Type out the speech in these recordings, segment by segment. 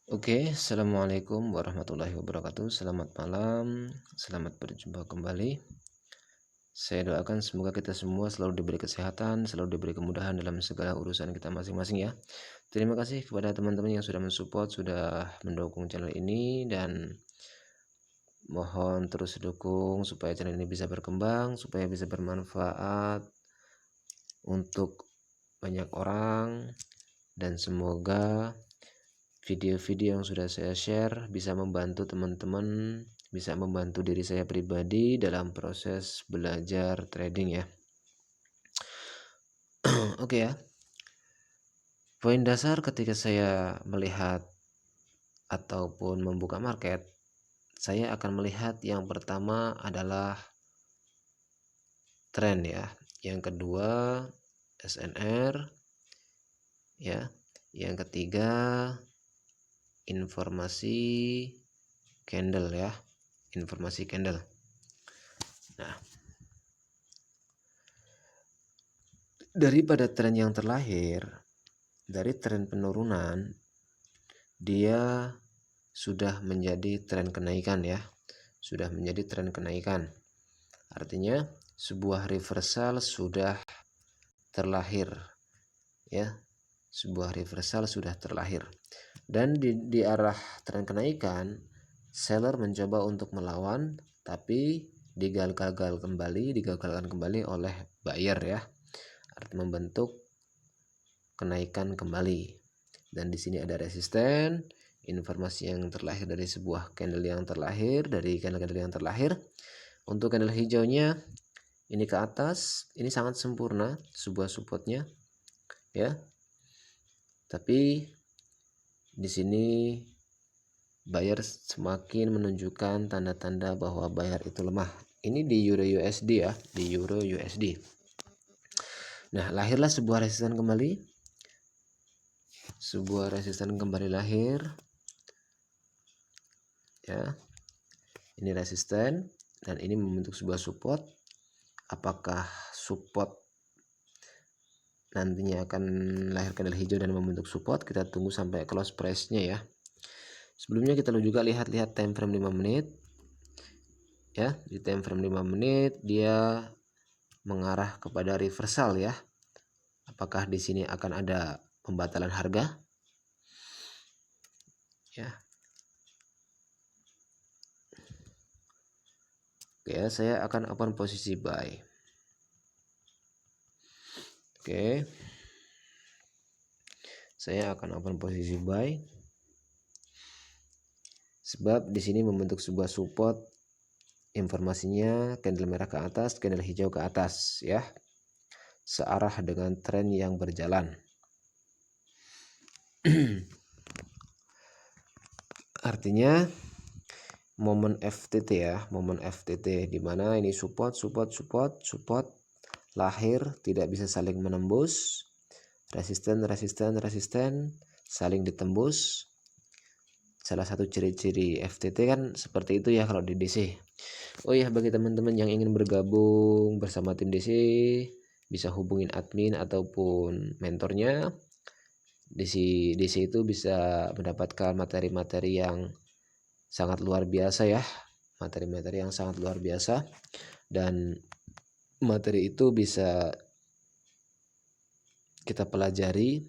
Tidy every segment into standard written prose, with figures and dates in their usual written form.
Assalamualaikum warahmatullahi wabarakatuh. Selamat malam, selamat berjumpa kembali. Saya doakan semoga kita semua selalu diberi kesehatan, selalu diberi kemudahan dalam segala urusan kita masing-masing ya. Terima kasih kepada teman-teman yang sudah mensupport, sudah mendukung channel ini, dan mohon terus dukung supaya channel ini bisa berkembang, supaya bisa bermanfaat untuk banyak orang, dan semoga video-video yang sudah saya share bisa membantu teman-teman, bisa membantu diri saya pribadi dalam proses belajar trading ya. Oke ya. Poin dasar ketika saya melihat ataupun membuka market, saya akan melihat yang pertama adalah tren ya. Yang kedua SNR ya. Yang ketiga informasi candle ya. Informasi candle. Nah, daripada tren yang terlahir dari tren penurunan, dia sudah menjadi tren kenaikan ya, sudah menjadi tren kenaikan. Artinya sebuah reversal sudah terlahir ya, sebuah reversal sudah terlahir, dan di arah tren kenaikan seller mencoba untuk melawan, tapi digagalkan kembali oleh buyer ya, arti membentuk kenaikan kembali. Dan di sini ada resisten, informasi yang terlahir dari sebuah candle yang terlahir, dari candle yang terlahir. Untuk candle hijaunya ini ke atas, ini sangat sempurna sebuah supportnya ya. Tapi di sini buyer semakin menunjukkan tanda-tanda bahwa buyer itu lemah. Ini di Euro USD ya, di Euro USD. Nah, lahirlah sebuah resisten kembali. Sebuah resisten kembali lahir ya. Ini resisten dan ini membentuk sebuah support. Apakah support nantinya akan lahir candle hijau dan membentuk support? Kita tunggu sampai close price-nya ya. Sebelumnya kita juga lihat time frame 5 menit ya. Di time frame 5 menit dia mengarah kepada reversal ya. Apakah di sini akan ada pembatalan harga ya? Oke, saya akan open posisi buy. Oke, saya akan open posisi buy sebab di sini membentuk sebuah support. Informasinya candle merah ke atas, candle hijau ke atas ya, searah dengan tren yang berjalan. Artinya momen FTT ya, momen FTT di mana ini support lahir, tidak bisa saling menembus, resisten saling ditembus. Salah satu ciri-ciri FTT kan seperti itu ya kalau di DC. Oh ya, bagi teman-teman yang ingin bergabung bersama tim DC, bisa hubungin admin ataupun mentornya. DC itu bisa mendapatkan materi-materi yang sangat luar biasa ya, materi-materi yang sangat luar biasa, dan materi itu bisa kita pelajari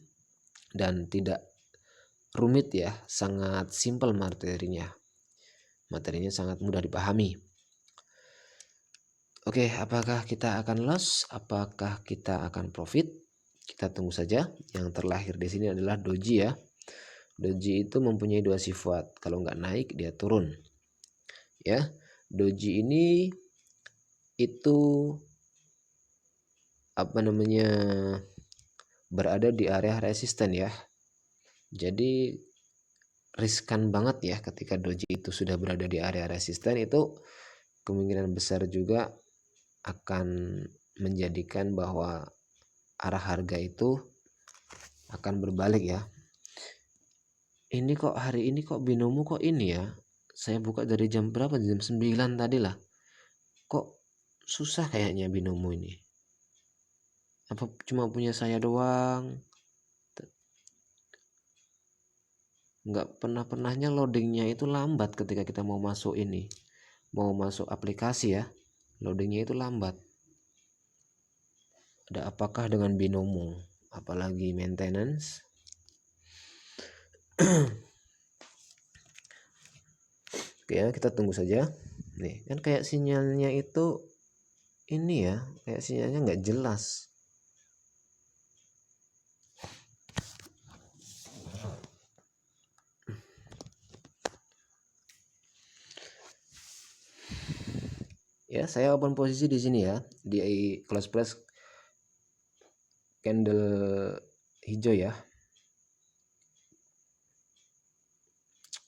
dan tidak rumit ya, sangat simpel materinya sangat mudah dipahami. Oke, apakah kita akan loss, apakah kita akan profit? Kita tunggu saja. Yang terlahir di sini adalah doji ya. Doji itu mempunyai dua sifat, kalau nggak naik dia turun ya. Doji ini itu berada di area resisten ya. Jadi riskan banget ya ketika doji itu sudah berada di area resisten, itu kemungkinan besar juga akan menjadikan bahwa arah harga itu akan berbalik ya. Ini kok hari ini kok binomo kok ini ya, saya buka dari jam berapa, jam 9 tadi lah, kok susah kayaknya binomo ini. Apa cuma punya saya doang? nggak pernahnya loadingnya itu lambat ketika kita mau masuk ini, mau masuk aplikasi ya, loadingnya itu lambat. Ada apakah dengan binomo, apalagi maintenance. Oke ya, kita tunggu saja. Nih kan kayak sinyalnya itu ini ya, kayak sinyalnya nggak jelas. Ya, saya open posisi di sini ya, di close price candle hijau ya.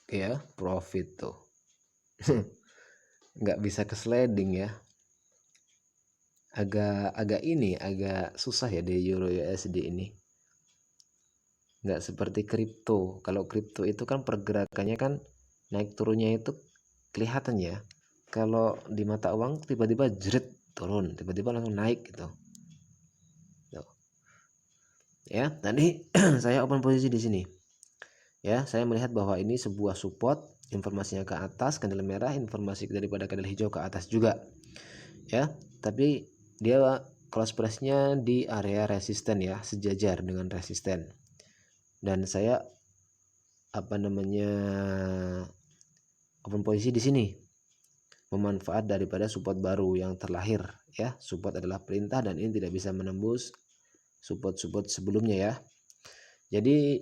Oke ya, profit tuh. Nggak bisa ke sliding ya. Agak susah ya di Euro USD ini. Nggak seperti kripto. Kalau kripto itu kan pergerakannya kan naik turunnya itu kelihatan ya. Kalau di mata uang tiba-tiba jeret turun, tiba-tiba langsung naik gitu. Tuh. Ya, tadi saya open posisi di sini. Ya, saya melihat bahwa ini sebuah support, informasinya ke atas, candle merah, informasi daripada candle hijau ke atas juga. Ya, tapi dia close price-nya di area resisten ya, sejajar dengan resisten. Dan saya open posisi di sini, memanfaat daripada support baru yang terlahir ya. Support adalah perintah dan ini tidak bisa menembus support sebelumnya ya. Jadi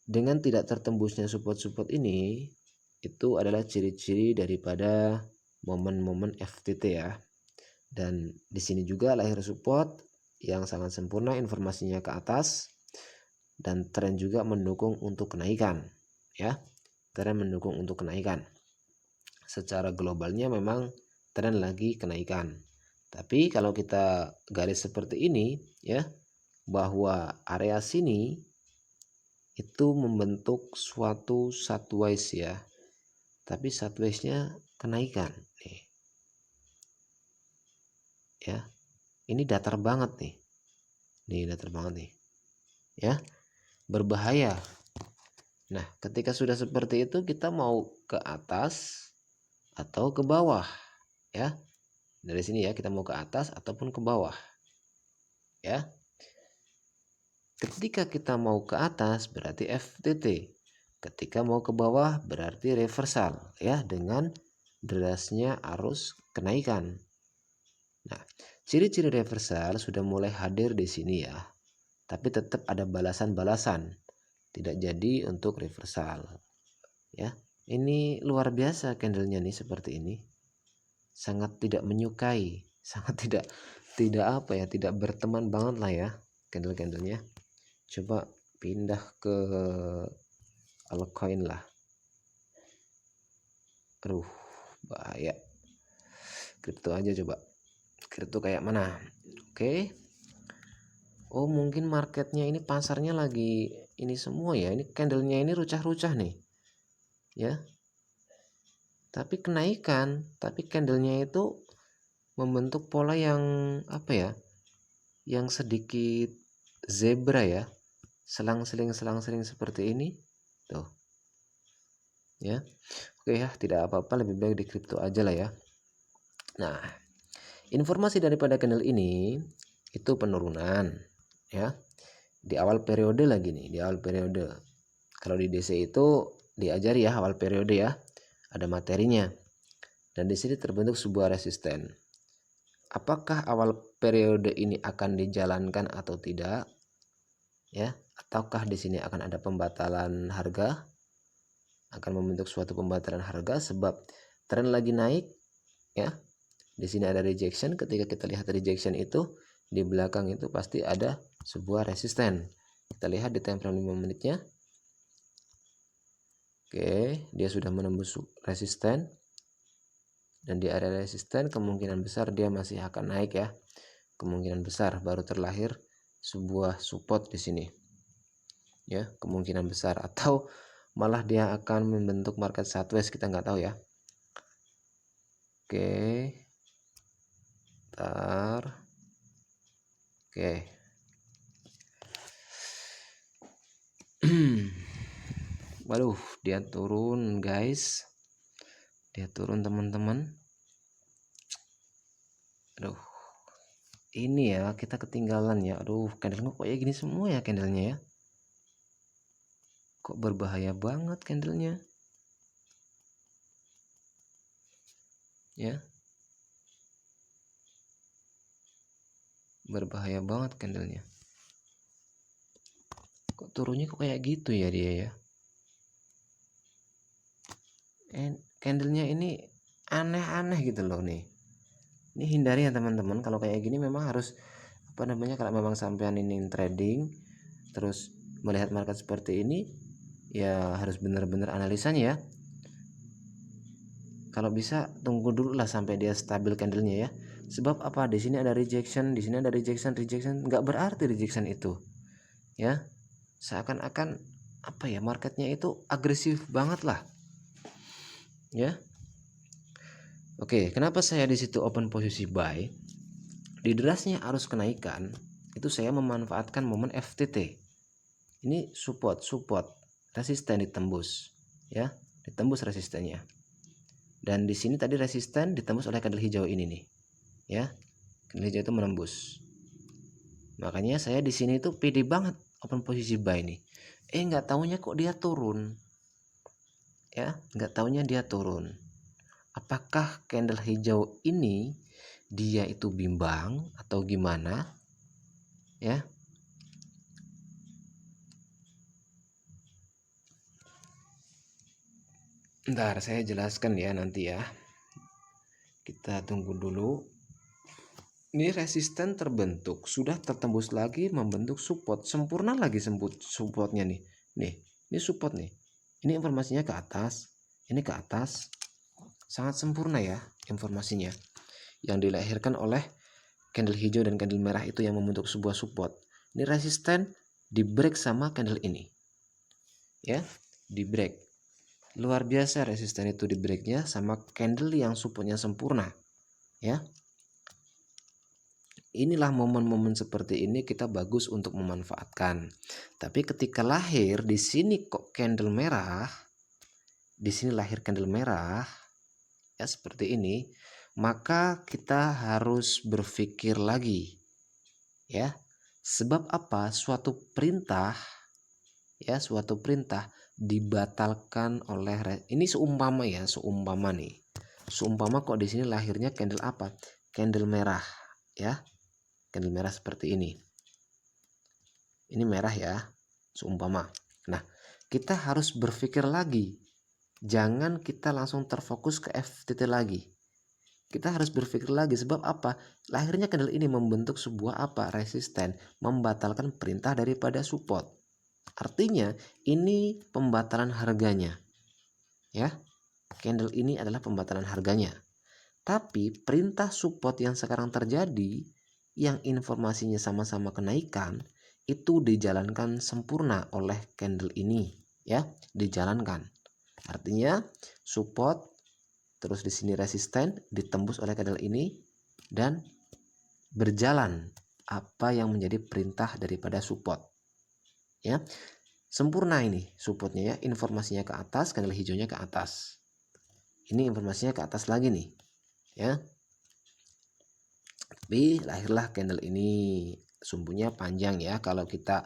dengan tidak tertembusnya support ini, itu adalah ciri-ciri daripada momen-momen FTT ya. Dan di sini juga lahir support yang sangat sempurna, informasinya ke atas, dan tren juga mendukung untuk kenaikan ya. Tren mendukung untuk kenaikan. Secara globalnya memang tren lagi kenaikan. Tapi kalau kita garis seperti ini ya, bahwa area sini itu membentuk suatu sideways ya. Tapi sideways-nya kenaikan nih. Ya. Ini datar banget nih. Nih datar banget nih. Ya. Berbahaya. Nah, ketika sudah seperti itu kita mau ke atas atau ke bawah ya. Dari sini ya, kita mau ke atas ataupun ke bawah. Ya. Ketika kita mau ke atas berarti FTT. Ketika mau ke bawah berarti reversal ya, dengan derasnya arus kenaikan. Nah, ciri-ciri reversal sudah mulai hadir di sini ya. Tapi tetap ada balasan-balasan. Tidak jadi untuk reversal. Ya. Ini luar biasa candlenya nih seperti ini. Sangat tidak menyukai, sangat tidak apa ya, tidak berteman banget lah ya candle-candlenya. Coba pindah ke altcoin lah. Aduh, bahaya. Kripto aja coba. Kripto kayak mana? Oke. Oh, mungkin marketnya ini, pasarnya lagi ini semua ya. Ini candlenya ini rucah-rucah nih. Ya. Tapi kenaikan, tapi candlenya itu membentuk pola yang apa ya? Yang sedikit zebra ya. Selang-seling seperti ini. Tuh. Ya. Oke ya, tidak apa-apa, lebih baik di kripto aja lah ya. Nah, informasi daripada candle ini itu penurunan ya. Di awal periode lagi nih, di awal periode. Kalau di DC itu diajari ya awal periode ya. Ada materinya. Dan di sini terbentuk sebuah resisten. Apakah awal periode ini akan dijalankan atau tidak? Ya, ataukah di sini akan ada pembatalan harga? Akan membentuk suatu pembatalan harga sebab tren lagi naik ya. Di sini ada rejection. Ketika kita lihat rejection itu, di belakang itu pasti ada sebuah resisten. Kita lihat di time frame 5 menitnya. Oke, dia sudah menembus resisten. Dan di area resisten kemungkinan besar dia masih akan naik ya. Kemungkinan besar baru terlahir sebuah support di sini. Ya, kemungkinan besar, atau malah dia akan membentuk market sideways, kita nggak tahu ya. Oke. Bentar. Oke. Waduh, dia turun guys, dia turun teman-teman. Aduh, ini ya kita ketinggalan ya. Aduh, candlenya kok ya gini semua ya candlenya ya. Kok berbahaya banget candlenya ya, berbahaya banget candlenya. Kok turunnya kok kayak gitu ya dia ya. Candlenya ini aneh-aneh gitu loh nih. Ini hindari ya teman-teman, kalau kayak gini memang harus kalau memang sampean ini trading terus melihat market seperti ini ya harus benar-benar analisanya ya. Kalau bisa tunggu dulu lah sampai dia stabil candlenya ya. Sebab apa, di sini ada rejection, di sini ada rejection. Nggak berarti rejection itu ya seakan-akan apa ya, marketnya itu agresif banget lah ya. Oke, kenapa saya di situ open posisi buy? Di derasnya arus kenaikan itu saya memanfaatkan momen FTT. Ini support, resisten ditembus ya, ditembus resistennya. Dan di sini tadi resisten ditembus oleh candle hijau ini nih ya. Candle hijau itu menembus. Makanya saya di sini tuh pede banget open posisi buy nih. Nggak taunya kok dia turun. Ya, nggak taunya dia turun. Apakah candle hijau ini dia itu bimbang atau gimana? Ya. Ntar saya jelaskan ya nanti ya. Kita tunggu dulu. Ini resisten terbentuk, sudah tertembus lagi membentuk support, sempurna lagi supportnya nih. Ini support nih. Ini informasinya ke atas, ini ke atas. Sangat sempurna ya informasinya. Yang dilahirkan oleh candle hijau dan candle merah itu yang membentuk sebuah support. Ini resisten di break sama candle ini. Ya, di break. Luar biasa resisten itu di breaknya sama candle yang supportnya sempurna. Ya. Inilah momen-momen seperti ini kita bagus untuk memanfaatkan. Tapi ketika lahir di sini kok candle merah, di sini lahir candle merah, ya seperti ini, maka kita harus berpikir lagi, ya. Sebab apa? Suatu perintah dibatalkan oleh ini seumpama nih. Seumpama kok di sini lahirnya candle apa? Candle merah, ya. Candle merah seperti ini. Ini merah ya, seumpama. Nah, kita harus berpikir lagi. Jangan kita langsung terfokus ke FTT lagi. Kita harus berpikir lagi, sebab apa? Lahirnya candle ini membentuk sebuah apa? Resisten, membatalkan perintah daripada support. Artinya, ini pembatalan harganya. Ya. Candle ini adalah pembatalan harganya. Tapi perintah support yang sekarang terjadi, yang informasinya sama-sama kenaikan, itu dijalankan sempurna oleh candle ini ya, dijalankan. Artinya support, terus di sini resisten ditembus oleh candle ini dan berjalan apa yang menjadi perintah daripada support. Ya. Sempurna ini supportnya ya, informasinya ke atas, candle hijaunya ke atas. Ini informasinya ke atas lagi nih. Ya. Tapi lahirlah candle ini, sumbunya panjang ya. Kalau kita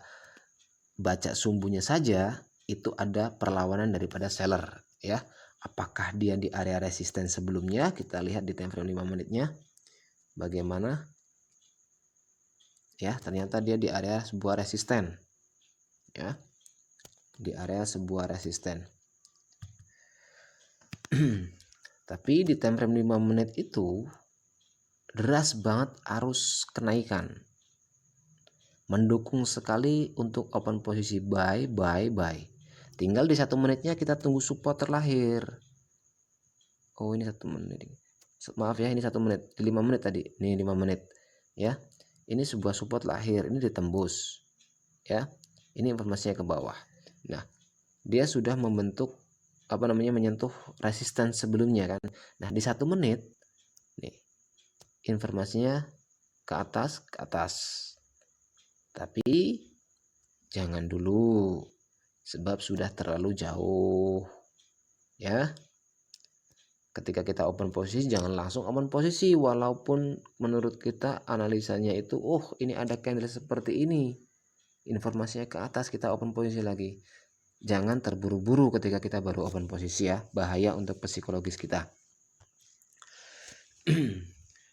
baca sumbunya saja itu ada perlawanan daripada seller ya. Apakah dia di area resisten sebelumnya? Kita lihat di time frame 5 menitnya bagaimana ya. Ternyata dia di area sebuah resisten ya, di area sebuah resisten. Tapi di time frame 5 menit itu deras banget arus kenaikan, mendukung sekali untuk open posisi buy. Tinggal di 1 menitnya kita tunggu support terlahir. Oh, ini 1 menit. Maaf ya, ini 1 menit. 5 menit tadi. Ini 5 menit. Ya. Ini sebuah support lahir, ini ditembus. Ya. Ini informasinya ke bawah. Nah, dia sudah membentuk menyentuh resisten sebelumnya kan. Nah, di 1 menit nih informasinya ke atas. Tapi jangan dulu. sebab sudah terlalu jauh ya. Ketika kita open posisi, jangan langsung open posisi walaupun menurut kita analisanya itu ini ada candle seperti ini, informasinya ke atas, kita open posisi lagi. Jangan terburu-buru ketika kita baru open posisi ya, bahaya untuk psikologis kita.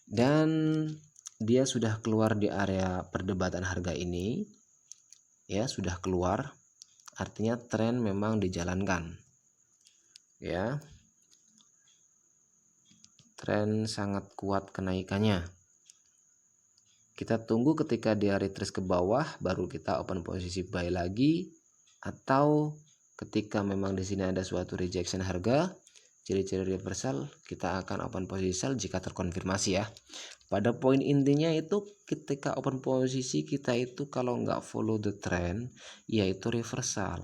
Dan dia sudah keluar di area perdebatan harga ini ya, sudah keluar, artinya tren memang dijalankan ya. Tren sangat kuat kenaikannya. Kita tunggu ketika dia retrace ke bawah baru kita open posisi buy lagi, atau ketika memang di sini ada suatu rejection harga, ciri-ciri reversal, kita akan open posisi sell jika terkonfirmasi ya. Pada poin intinya itu ketika open posisi kita itu kalau nggak follow the trend yaitu reversal.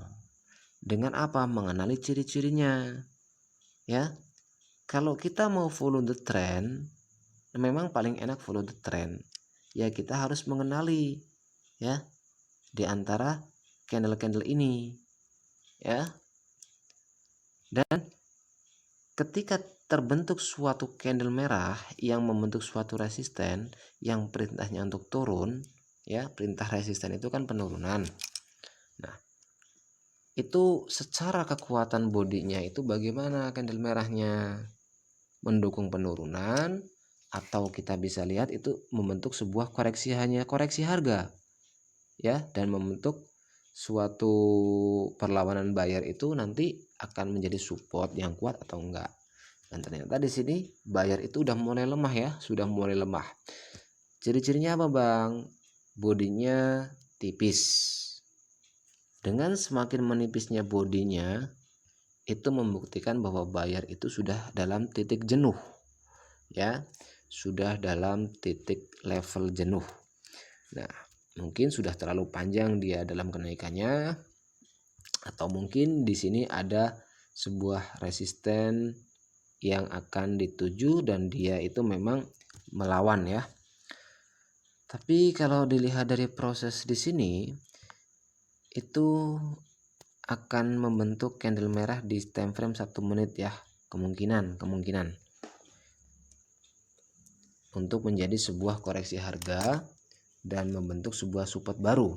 Dengan apa? Mengenali ciri-cirinya ya. Kalau kita mau follow the trend, memang paling enak follow the trend ya, kita harus mengenali ya di antara candle-candle ini ya. Dan ketika terbentuk suatu candle merah yang membentuk suatu resisten yang perintahnya untuk turun ya, perintah resisten itu kan penurunan. Nah, itu secara kekuatan bodinya itu bagaimana candle merahnya? Mendukung penurunan, atau kita bisa lihat itu membentuk sebuah koreksi, hanya koreksi harga ya, dan membentuk suatu perlawanan buyer itu nanti akan menjadi support yang kuat atau enggak. Dan ternyata di sini buyer itu udah mulai lemah ya, sudah mulai lemah. Ciri-cirinya apa Bang? Bodinya tipis. Dengan semakin menipisnya bodinya, itu membuktikan bahwa buyer itu sudah dalam titik jenuh ya, sudah dalam titik level jenuh. Nah, mungkin sudah terlalu panjang dia dalam kenaikannya, atau mungkin di sini ada sebuah resisten yang akan dituju dan dia itu memang melawan ya. Tapi kalau dilihat dari proses di sini itu akan membentuk candle merah di time frame 1 menit ya, kemungkinan untuk menjadi sebuah koreksi harga dan membentuk sebuah support baru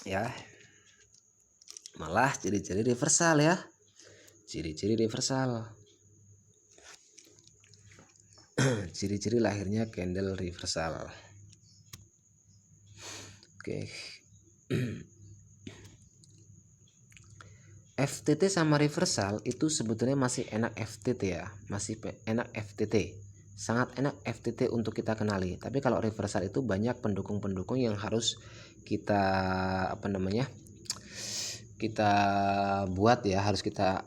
ya. Malah ciri-ciri reversal ya, ciri-ciri reversal. Ciri-ciri lahirnya candle reversal. Oke. FTT sama reversal itu sebetulnya masih enak FTT ya, masih enak FTT, sangat enak FTT untuk kita kenali. Tapi kalau reversal itu banyak pendukung-pendukung yang harus kita kita buat ya, harus kita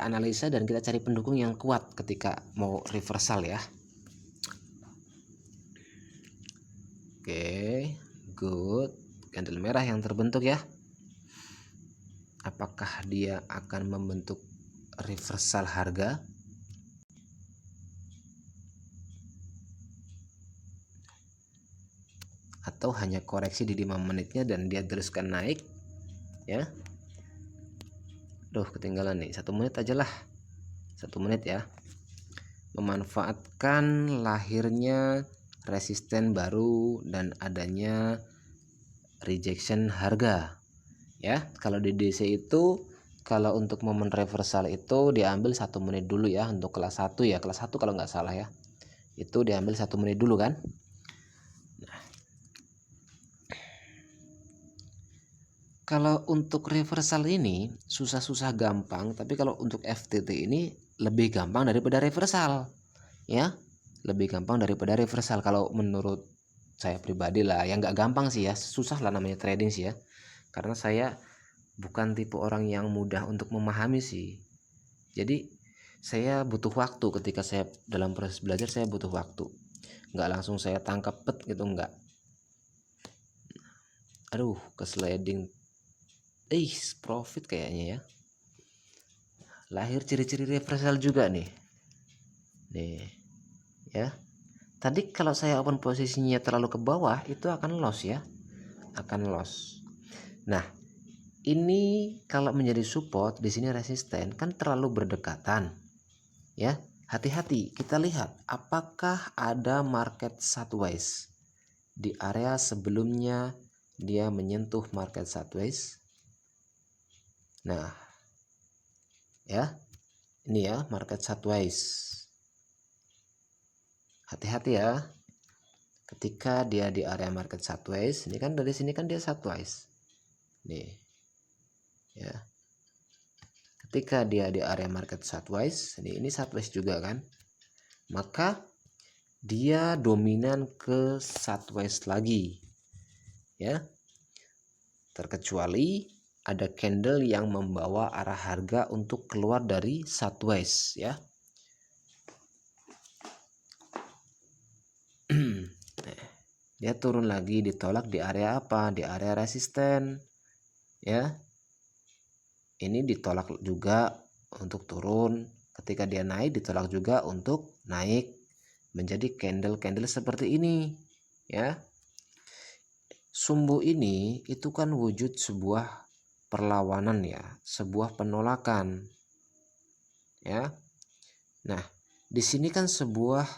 analisa dan kita cari pendukung yang kuat ketika mau reversal ya. Oke, good. Candle merah yang terbentuk ya. Apakah dia akan membentuk reversal harga? Atau hanya koreksi di 5 menitnya dan dia teruskan naik ya. Ketinggalan nih, 1 menit aja lah, 1 menit ya. Memanfaatkan lahirnya resisten baru dan adanya rejection harga ya. Kalau di DC itu kalau untuk momen reversal itu diambil 1 menit dulu ya, untuk kelas 1 ya, kelas 1 kalau nggak salah ya, itu diambil 1 menit dulu kan. Nah, kalau untuk reversal ini susah-susah gampang, tapi kalau untuk FTT ini lebih gampang daripada reversal ya, lebih gampang daripada reversal kalau menurut saya pribadi lah. Yang nggak gampang sih ya, susah lah namanya trading sih ya, karena saya bukan tipe orang yang mudah untuk memahami sih. Jadi saya butuh waktu ketika saya dalam proses belajar, saya butuh waktu, nggak langsung saya tangkap pet gitu, nggak. Aduh, ke sliding profit kayaknya ya. Lahir ciri-ciri reversal juga nih ya. Tadi kalau saya open posisinya terlalu ke bawah itu akan loss ya, akan loss. Nah, ini kalau menjadi support, di sini resisten, kan terlalu berdekatan. Ya, hati-hati. Kita lihat apakah ada market sideways. Di area sebelumnya dia menyentuh market sideways. Nah, ya. Ini ya market sideways. Hati-hati ya. Ketika dia di area market sideways, ini kan dari sini kan dia sideways. Nih. Ya. Ketika dia di area market sideways, ini sideways juga kan. Maka dia dominan ke sideways lagi. Ya. Terkecuali ada candle yang membawa arah harga untuk keluar dari sideways ya. Dia turun lagi, ditolak di area apa? Di area resisten ya. Ini ditolak juga untuk turun. Ketika dia naik ditolak juga untuk naik menjadi candle-candle seperti ini ya. Sumbu ini itu kan wujud sebuah perlawanan ya, sebuah penolakan ya. Nah, di sini kan sebuah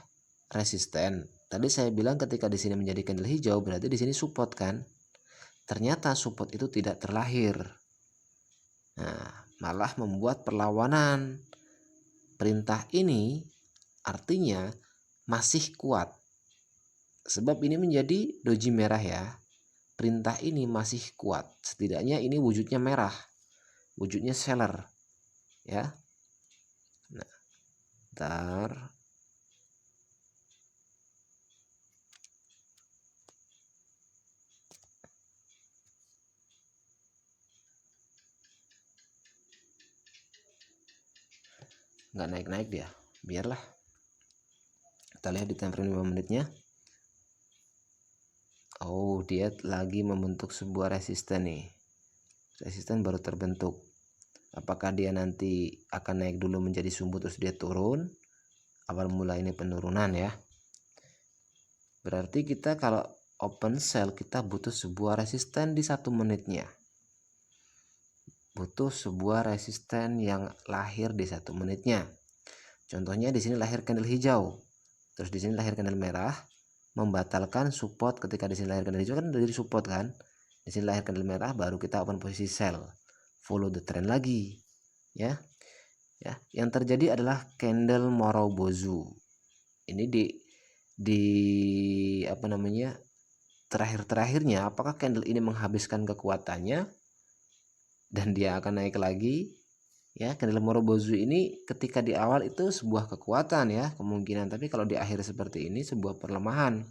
resisten. Tadi saya bilang ketika di sini menjadi candle hijau berarti di sini support kan. Ternyata support itu tidak terlahir. Nah, malah membuat perlawanan. Perintah ini artinya masih kuat. Sebab ini menjadi doji merah ya. Perintah ini masih kuat. Setidaknya ini wujudnya merah. Wujudnya seller. Ya. Nah, ntar nggak naik-naik dia, biarlah. Kita lihat di time frame 5 menitnya. Oh, dia lagi membentuk sebuah resisten nih. Resisten baru terbentuk. Apakah dia nanti akan naik dulu menjadi sumbu terus dia turun? Awal mula ini penurunan ya. Berarti kita kalau open sell kita butuh sebuah resisten di 1 menitnya. Butuh sebuah resisten yang lahir di 1 menitnya. Contohnya di sini lahir candle hijau. Terus di sini lahir candle merah, membatalkan support. Ketika di sini lahir candle hijau kan dari support kan. Di sini lahir candle merah baru kita open posisi sell. Follow the trend lagi. Ya. Ya, yang terjadi adalah candle Morobozu. Ini di apa namanya? Terakhir-terakhirnya apakah candle ini menghabiskan kekuatannya dan dia akan naik lagi? Ya, candle Morobozu ini ketika di awal itu sebuah kekuatan ya, kemungkinan, tapi kalau di akhir seperti ini sebuah perlemahan.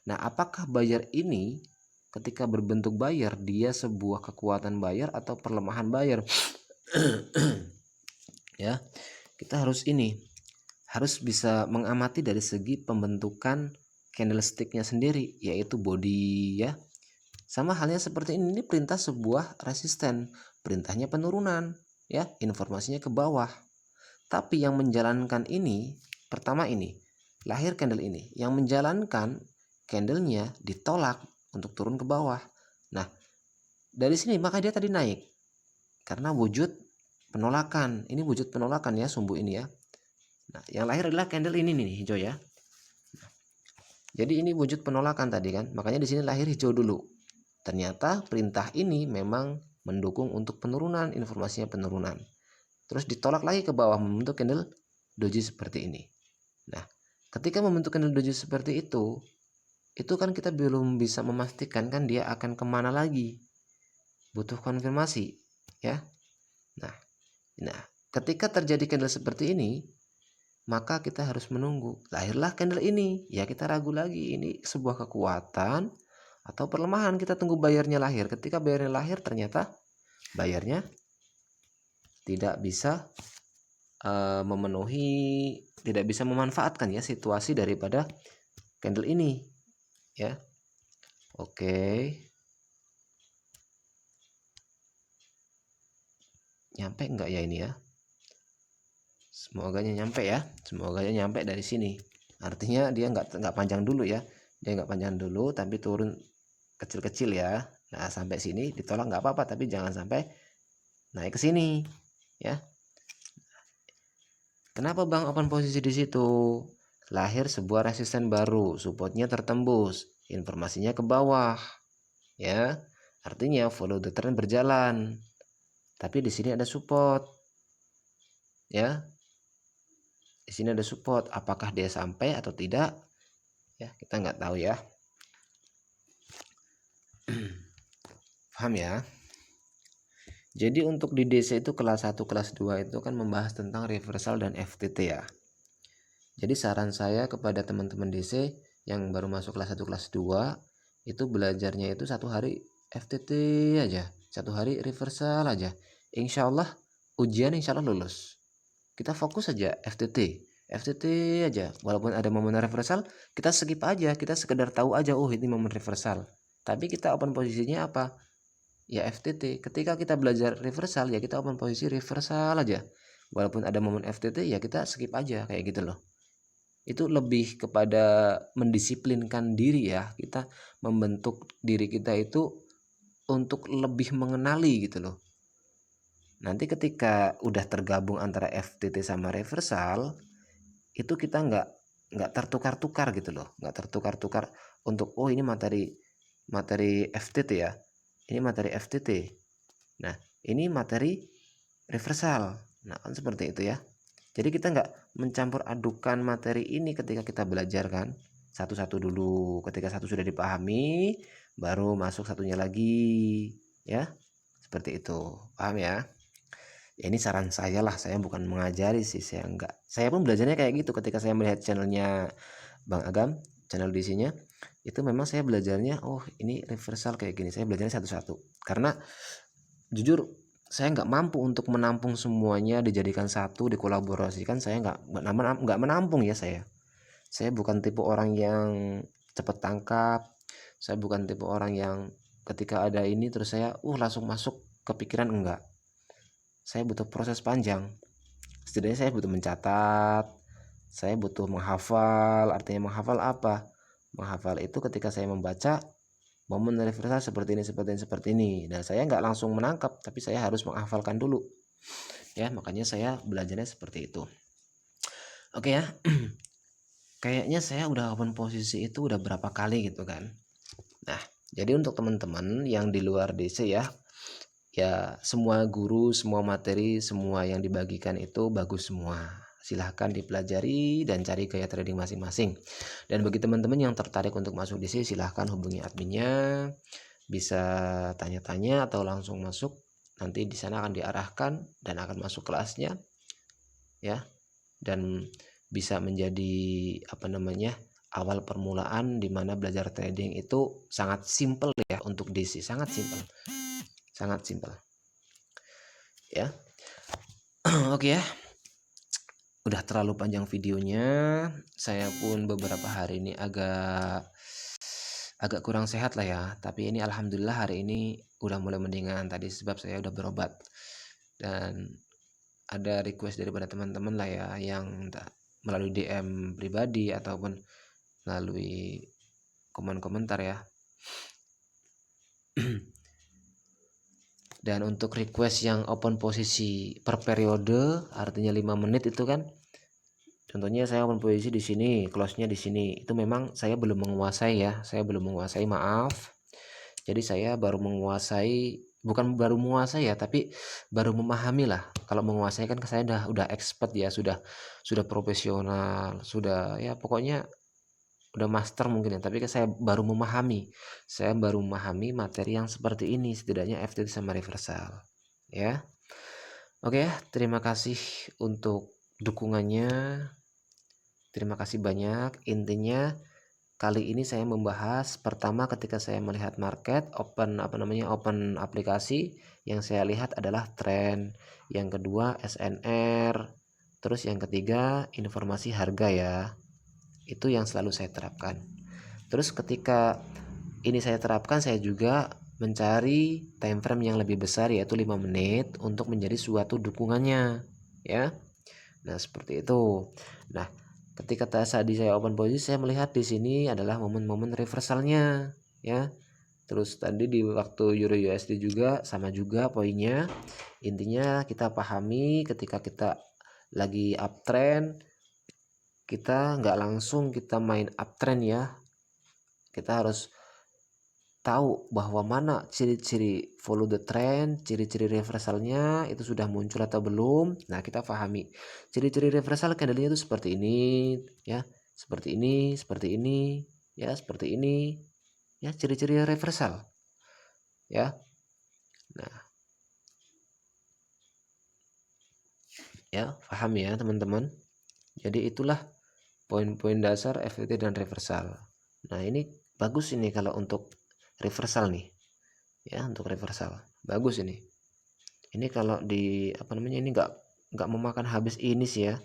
Nah, apakah buyer ini ketika berbentuk buyer dia sebuah kekuatan buyer atau perlemahan buyer? Ya, kita harus bisa mengamati dari segi pembentukan candlesticknya sendiri, yaitu body ya. Sama halnya seperti ini perintah sebuah resisten, perintahnya penurunan ya, informasinya ke bawah. Tapi yang menjalankan ini, pertama ini, lahir candle ini, yang menjalankan candlenya ditolak untuk turun ke bawah. Nah, dari sini maka dia tadi naik karena wujud penolakan. Ini wujud penolakan ya, sumbu ini ya. Nah, yang lahir adalah candle ini nih, hijau ya. Nah, jadi ini wujud penolakan tadi kan, makanya di sini lahir hijau dulu. Ternyata perintah ini memang mendukung untuk penurunan, informasinya penurunan. Terus ditolak lagi ke bawah membentuk candle doji seperti ini. Nah, ketika membentuk candle doji seperti itu kan kita belum bisa memastikan kan dia akan kemana lagi. Butuh konfirmasi ya. Nah, ketika terjadi candle seperti ini, maka kita harus menunggu. Lahirlah candle ini, ya kita ragu lagi ini sebuah kekuatan atau perlemahan. Kita tunggu bayarnya lahir. Ketika bayarnya lahir ternyata bayarnya tidak bisa memenuhi, tidak bisa memanfaatkan ya situasi daripada candle ini ya. Oke, nyampe enggak ya ini ya? Semoga nyampe ya, semoga nyampe dari sini. Artinya dia nggak panjang dulu ya, dia nggak panjang dulu tapi turun kecil-kecil ya. Nah, sampai sini ditolak nggak apa-apa, tapi jangan sampai naik ke sini, ya. Kenapa Bang open posisi di situ? Lahir sebuah resisten baru, supportnya tertembus, informasinya ke bawah, ya. Artinya follow the trend berjalan. Tapi di sini ada support, ya. Di sini ada support. Apakah dia sampai atau tidak? Ya, kita nggak tahu ya. Paham ya? Jadi untuk di DC itu kelas 1, kelas 2 itu kan membahas tentang reversal dan FTT ya. Jadi saran saya kepada teman-teman DC yang baru masuk kelas 1, kelas 2 itu belajarnya itu 1 hari FTT aja, 1 hari reversal aja. Insya Allah ujian insya Allah lulus. Kita fokus aja FTT aja. Walaupun ada momen reversal, kita skip aja, kita sekedar tahu aja, oh ini momen reversal. Tapi kita open posisinya apa? Ya FTT. Ketika kita belajar reversal, ya kita open posisi reversal aja. Walaupun ada momen FTT, ya kita skip aja kayak gitu loh. Itu lebih kepada mendisiplinkan diri ya. Kita membentuk diri kita itu untuk lebih mengenali gitu loh. Nanti ketika udah tergabung antara FTT sama reversal, itu kita nggak tertukar-tukar gitu loh, nggak tertukar-tukar untuk oh ini materi FTT ya, ini materi FTT, nah ini materi reversal, nah kan seperti itu ya. Jadi kita nggak mencampur adukan materi ini ketika kita belajar kan, satu-satu dulu. Ketika satu sudah dipahami, baru masuk satunya lagi, ya seperti itu. Paham ya? Ya ini saran saya lah, saya bukan mengajari sih, saya pun belajarnya kayak gitu. Ketika saya melihat channelnya Bang Agam, channel DC-nya itu memang saya belajarnya, oh ini reversal kayak gini, saya belajarnya satu-satu karena jujur saya nggak mampu untuk menampung semuanya dijadikan satu, dikolaborasikan. Saya nggak menampung ya. Saya bukan tipe orang yang cepat tangkap, saya bukan tipe orang yang ketika ada ini terus saya langsung masuk kepikiran, enggak. Saya butuh proses panjang. Setidaknya saya butuh mencatat, saya butuh menghafal. Artinya menghafal apa? Menghafal itu ketika saya membaca momen reversal seperti ini, seperti ini, seperti ini. Nah, saya nggak langsung menangkap, tapi saya harus menghafalkan dulu. Ya, makanya saya belajarnya seperti itu. Oke ya. Kayaknya saya udah open posisi itu udah berapa kali gitu kan. Nah, jadi untuk teman-teman yang di luar DC ya, semua guru, semua materi, semua yang dibagikan itu bagus semua. Silahkan dipelajari dan cari gaya trading masing-masing. Dan bagi teman-teman yang tertarik untuk masuk DC, silahkan hubungi adminnya, bisa tanya-tanya atau langsung masuk. Nanti di sana akan diarahkan dan akan masuk kelasnya, ya. Dan bisa menjadi awal permulaan di mana belajar trading itu sangat simple ya untuk DC, sangat simple ya. Oke ya, udah terlalu panjang videonya. Saya pun beberapa hari ini agak kurang sehat lah ya, tapi ini alhamdulillah hari ini udah mulai mendingan tadi sebab saya udah berobat. Dan ada request daripada teman-teman lah ya, yang melalui DM pribadi ataupun melalui komentar ya. Dan untuk request yang open posisi per periode, artinya 5 menit itu kan, contohnya saya open posisi di sini, close-nya di sini, itu memang saya belum menguasai ya, maaf. Jadi saya baru menguasai, bukan baru menguasai ya, tapi baru memahami lah. Kalau menguasai kan saya udah expert ya, sudah profesional, sudah ya pokoknya udah master mungkin ya, tapi saya baru memahami materi yang seperti ini, setidaknya FTT sama reversal ya. Oke ya, terima kasih untuk dukungannya, terima kasih banyak. Intinya kali ini saya membahas pertama ketika saya melihat market open aplikasi, yang saya lihat adalah tren, yang kedua SNR, terus yang ketiga informasi harga ya. Itu yang selalu saya terapkan. Terus ketika ini saya terapkan, saya juga mencari time frame yang lebih besar, yaitu 5 menit untuk menjadi suatu dukungannya ya. Nah, seperti itu. Nah, ketika tadi saya open posisi, saya melihat di sini adalah momen-momen reversalnya ya. Terus tadi di waktu Euro USD juga sama juga poinnya. Intinya kita pahami ketika kita lagi uptrend, kita nggak langsung kita main uptrend ya. Kita harus tahu bahwa mana ciri-ciri follow the trend, ciri-ciri reversalnya itu sudah muncul atau belum. Nah, kita pahami ciri-ciri reversal candlenya itu seperti ini ya, seperti ini, seperti ini ya, seperti ini ya, ciri-ciri reversal ya. Nah, ya paham ya teman-teman. Jadi itulah poin-poin dasar FVT dan reversal. Nah, ini bagus ini kalau untuk reversal nih ya, untuk reversal bagus ini. Ini kalau di apa namanya, ini nggak memakan habis ini sih ya.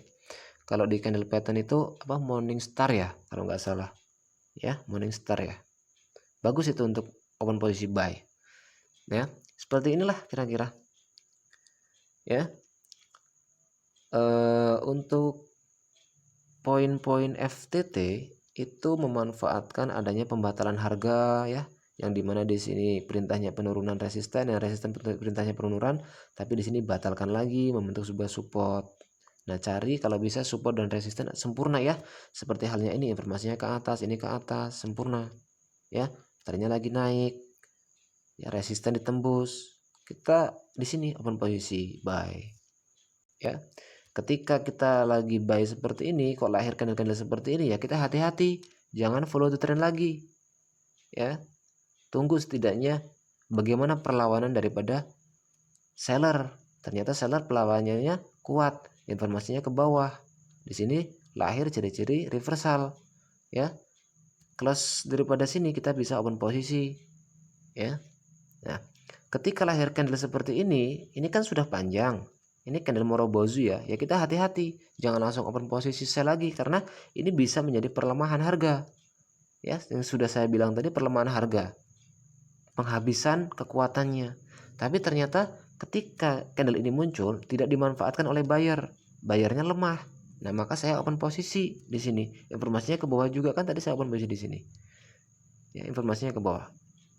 Kalau di candle pattern itu apa, morning star ya kalau nggak salah ya, morning star ya, bagus itu untuk open posisi buy ya. Seperti inilah kira-kira ya. Untuk poin-poin FTT itu memanfaatkan adanya pembatalan harga ya, yang dimana di sini perintahnya penurunan resisten, yang resisten perintahnya penurunan, tapi di sini batalkan lagi membentuk sebuah support. Nah, cari kalau bisa support dan resisten sempurna ya, seperti halnya ini informasinya ke atas, ini ke atas sempurna ya, tadinya lagi naik ya, resisten ditembus, kita di sini open posisi buy ya. Ketika kita lagi buy seperti ini, kok lahir candle-candle seperti ini ya, kita hati-hati, jangan follow the trend lagi ya. Tunggu setidaknya bagaimana perlawanan daripada seller. Ternyata seller perlawanannya kuat, informasinya ke bawah. Di sini lahir ciri-ciri reversal ya. Close daripada sini kita bisa open posisi ya. Nah, ketika lahir candle seperti ini kan sudah panjang. Ini candle Morobozu ya. Ya kita hati-hati, jangan langsung open posisi sell lagi karena ini bisa menjadi perlemahan harga. Ya, yang sudah saya bilang tadi, perlemahan harga. Penghabisan kekuatannya. Tapi ternyata ketika candle ini muncul tidak dimanfaatkan oleh buyer. Bayarnya lemah. Nah, maka saya open posisi di sini. Informasinya ke bawah juga kan, tadi saya open posisi di sini. Ya, informasinya ke bawah.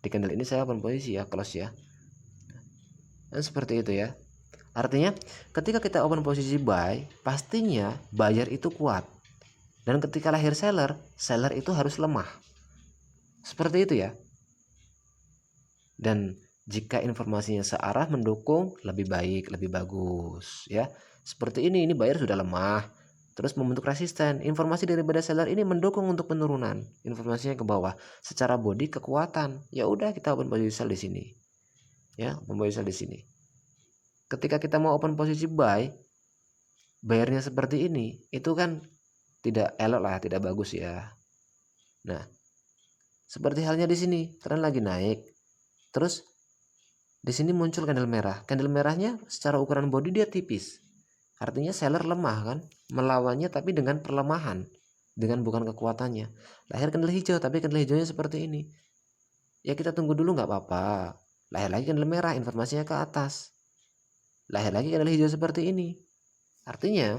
Di candle ini saya open posisi ya, close ya. Dan seperti itu ya. Artinya ketika kita open posisi buy, pastinya buyer itu kuat. Dan ketika lahir seller, seller itu harus lemah. Seperti itu ya. Dan jika informasinya searah mendukung, lebih baik, lebih bagus ya. Seperti ini buyer sudah lemah, terus membentuk resisten. Informasi daripada seller ini mendukung untuk penurunan. Informasinya ke bawah. Secara body kekuatan. Ya udah, kita open posisi sell di sini. Ya, open posisi sell di sini. Ketika kita mau open posisi buy, bayarnya seperti ini, itu kan tidak elok lah, tidak bagus ya. Nah, seperti halnya di sini, tren lagi naik. Terus di sini muncul candle merah. Candle merahnya secara ukuran body dia tipis. Artinya seller lemah kan, melawannya tapi dengan perlemahan, dengan bukan kekuatannya. Lahir candle hijau, tapi candle hijaunya seperti ini. Ya kita tunggu dulu nggak apa-apa. Lahir lagi candle merah, informasinya ke atas. Lahir lagi candle hijau seperti ini. Artinya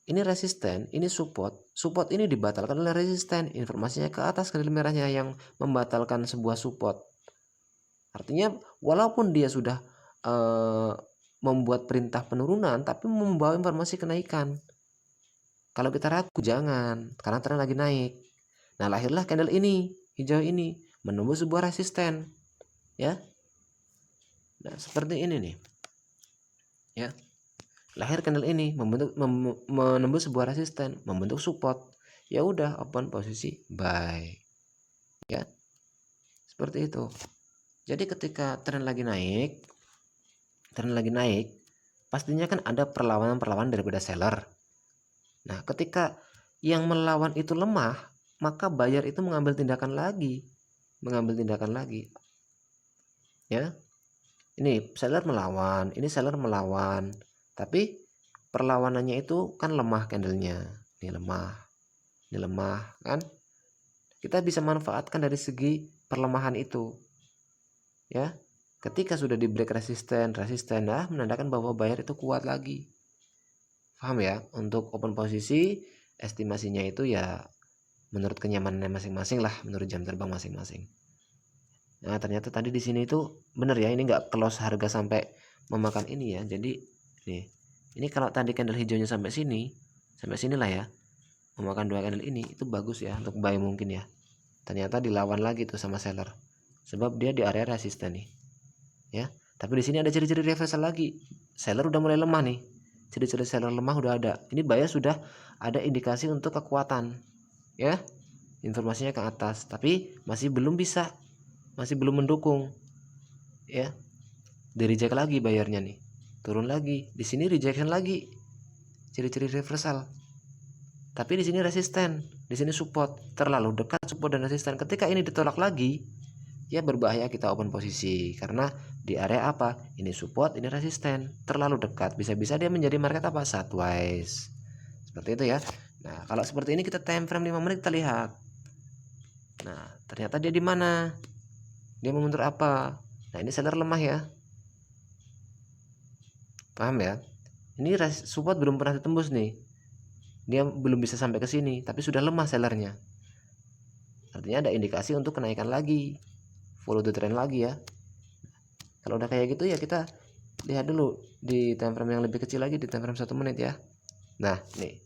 ini resisten, ini support. Support ini dibatalkan oleh resisten. Informasinya ke atas candle merahnya yang membatalkan sebuah support. Artinya walaupun dia sudah membuat perintah penurunan, tapi membawa informasi kenaikan. Kalau kita ragu jangan, karena tren lagi naik. Nah, lahirlah candle ini, hijau ini, menembus sebuah resisten. Ya. Nah, seperti ini nih. Ya. Lahir candle ini menembus sebuah resisten, membentuk support. Ya udah, open posisi buy. Ya. Seperti itu. Jadi ketika tren lagi naik, pastinya kan ada perlawanan daripada seller. Nah, ketika yang melawan itu lemah, maka buyer itu mengambil tindakan lagi. Ya. Ini seller melawan, ini seller melawan. Tapi perlawanannya itu kan lemah candlenya. Ini lemah kan? Kita bisa manfaatkan dari segi perlemahan itu. Ya. Ketika sudah di break resisten menandakan bahwa buyer itu kuat lagi. Paham ya? Untuk open posisi estimasinya itu ya menurut kenyamanannya masing-masing lah, menurut jam terbang masing-masing. Nah, ternyata tadi di sini itu bener ya, ini nggak close harga sampai memakan ini ya. Jadi nih, ini kalau tadi candle hijaunya sampai sinilah ya, memakan 2 candle ini, itu bagus ya untuk buy mungkin ya. Ternyata dilawan lagi tuh sama seller, sebab dia di area resisten nih ya. Tapi di sini ada ciri-ciri reversal lagi, seller udah mulai lemah nih, ciri-ciri seller lemah udah ada. Ini buyer sudah ada indikasi untuk kekuatan ya, informasinya ke atas, tapi masih belum bisa, masih belum mendukung ya. Di reject lagi bayarnya nih, turun lagi, di sini rejection lagi, ciri-ciri reversal. Tapi di sini resisten, di sini support, terlalu dekat support dan resisten. Ketika ini ditolak lagi, ya berbahaya kita open posisi, karena di area apa? Ini support, ini resisten, terlalu dekat, bisa-bisa dia menjadi market apa? Sideways. Seperti itu ya. Nah, kalau seperti ini kita time frame 5 menit kita lihat. Nah, ternyata dia di mana? Dia mau mundur apa? Nah, ini seller lemah ya. Paham ya? Ini support belum pernah ditembus nih. Dia belum bisa sampai ke sini, tapi sudah lemah sellernya. Artinya ada indikasi untuk kenaikan lagi, follow the trend lagi ya. Kalau udah kayak gitu ya kita lihat dulu di time frame yang lebih kecil lagi, di time frame 1 menit ya. Nah, nih.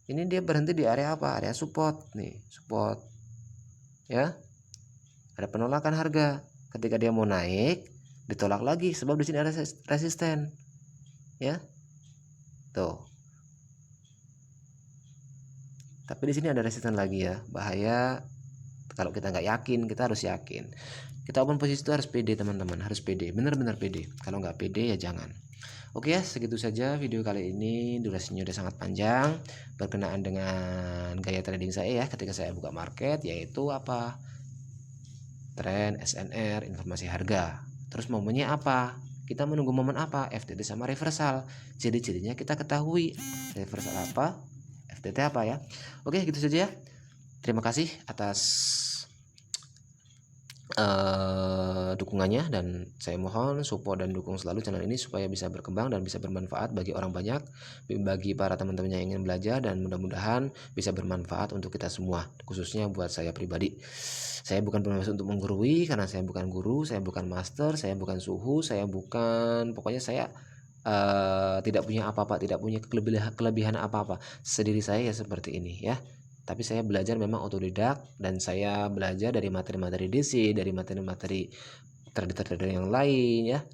Ini dia berhenti di area apa? Area support nih, support. Ya. Ada penolakan harga. Ketika dia mau naik, ditolak lagi sebab di sini ada resisten. Ya. Tuh. Tapi di sini ada resisten lagi ya. Bahaya kalau kita nggak yakin, kita harus yakin. Kita open posisi itu harus pede teman-teman, harus pede, benar-benar pede. Kalau nggak pede ya jangan. Oke ya, segitu saja video kali ini. Durasinya udah sangat panjang berkenaan dengan gaya trading saya ya ketika saya buka market, yaitu apa? Tren, SNR, informasi harga. Terus momennya apa? Kita menunggu momen apa? FTT sama reversal. Ciri-cirinya kita ketahui. Reversal apa? FTT apa ya? Oke, gitu saja ya. Terima kasih atas dukungannya, dan saya mohon support dan dukung selalu channel ini supaya bisa berkembang dan bisa bermanfaat bagi orang banyak, bagi para teman-teman yang ingin belajar, dan mudah-mudahan bisa bermanfaat untuk kita semua, khususnya buat saya pribadi. Saya bukan bermaksud untuk menggurui, karena saya bukan guru, saya bukan master, saya bukan suhu, saya bukan, pokoknya saya tidak punya apa-apa, tidak punya kelebihan apa-apa. Sediri saya ya seperti ini ya. Tapi saya belajar memang otodidak, dan saya belajar dari materi-materi DC, dari materi-materi trader-trader yang lain ya.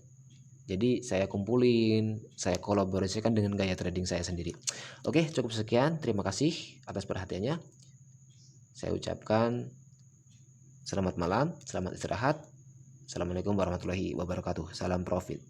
Jadi saya kumpulin, saya kolaborasikan dengan gaya trading saya sendiri. Oke, cukup sekian. Terima kasih atas perhatiannya. Saya ucapkan selamat malam, selamat istirahat. Assalamualaikum warahmatullahi wabarakatuh. Salam profit.